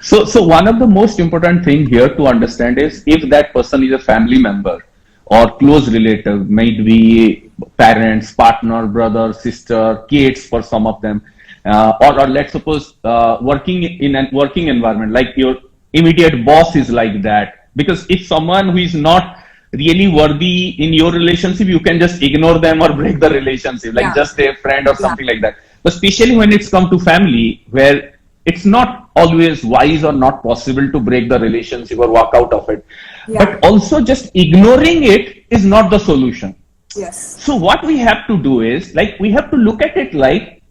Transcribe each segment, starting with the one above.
So one of the most important thing here to understand is if that person is a family member or close relative, might be parents, partner, brother, sister, kids for some of them, or let's suppose working in a working environment, like your immediate boss is like that. Because if someone who is not really worthy in your relationship, you can just ignore them or break the relationship, like Yeah. just a friend or Yeah. something like that. But especially when it's come to family, where it's not always wise or not possible to break the relationship or walk out of it. Yeah. But also just ignoring it is not the solution. Yes. So what we have to do is, like, we have to look at it like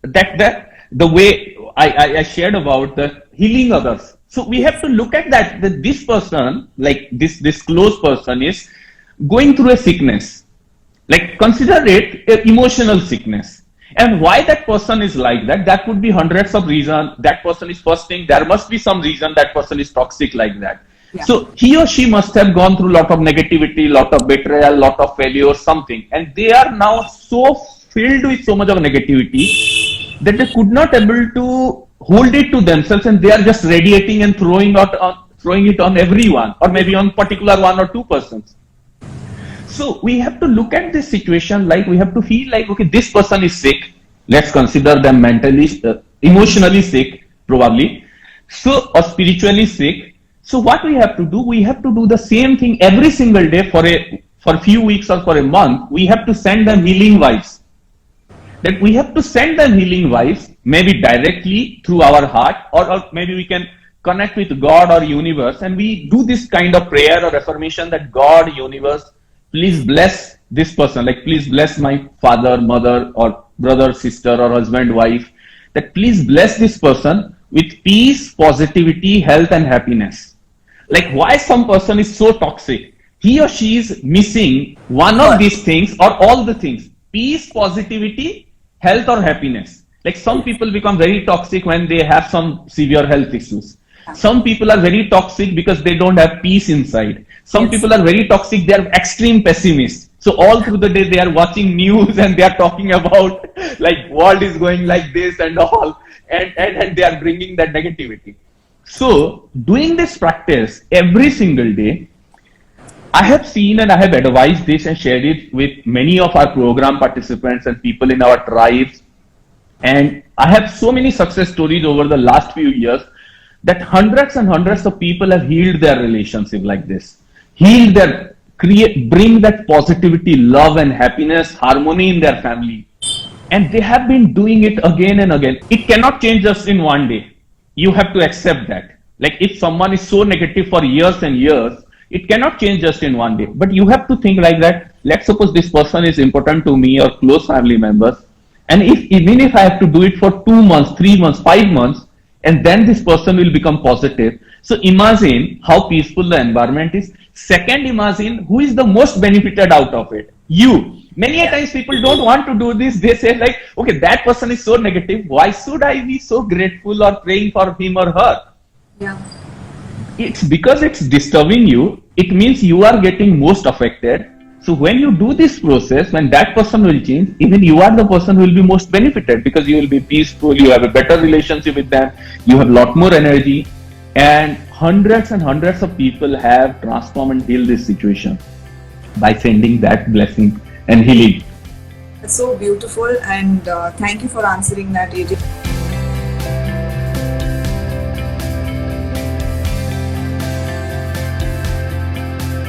that the way I shared about the healing others. So we have to look at that this person, like this close person, is going through a sickness. Like, consider it a emotional sickness. And why that person is like that, that could be hundreds of reasons. That person is fasting. There must be some reason that person is toxic like that. Yeah. So he or she must have gone through a lot of negativity, lot of betrayal, lot of failure, something. And they are now so filled with so much of negativity that they could not able to hold it to themselves, and they are just radiating and throwing it on everyone, or maybe on particular one or two persons. So we have to look at this situation like we have to feel like, okay, this person is sick. Let's consider them mentally, emotionally sick, probably. So, or spiritually sick. So what we have to do, we have to do the same thing every single day for a few weeks or for a month. We have to send them healing vibes. That we have to send them healing vibes, maybe directly through our heart, or maybe we can connect with God or universe, and we do this kind of prayer or affirmation that God, universe, please bless this person, like please bless my father, mother, or brother, sister, or husband, wife, that please bless this person with peace, positivity, health, and happiness. Like, why some person is so toxic? He or she is missing one of these things or all the things: peace, positivity, health, or happiness. Like, some people become very toxic when they have some severe health issues. Some people are very toxic because they don't have peace inside. Some Yes. people are very toxic, they are extreme pessimists. So all through the day they are watching news and they are talking about like world is going like this and all, and they are bringing that negativity. So doing this practice every single day, I have seen and I have advised this and shared it with many of our program participants and people in our tribes. And I have so many success stories over the last few years that hundreds and hundreds of people have healed their relationship like this, healed their, bring that positivity, love, and happiness, harmony in their family. And they have been doing it again and again. It cannot change just in one day. You have to accept that. Like, if someone is so negative for years and years, it cannot change just in one day. But you have to think like that. Let's suppose this person is important to me or close family members. And even if I have to do it for 2 months, 3 months, 5 months, and then this person will become positive. So imagine how peaceful the environment is. Second, imagine who is the most benefited out of it. You. Many a times people don't want to do this. They say like, okay, that person is so negative. Why should I be so grateful or praying for him or her? Yeah. It's because it's disturbing you. It means you are getting most affected. So when you do this process, when that person will change, even you are the person who will be most benefited, because you will be peaceful, you have a better relationship with them, you have a lot more energy, and hundreds of people have transformed and healed this situation by sending that blessing and healing. It's so beautiful, and thank you for answering that, Ajay.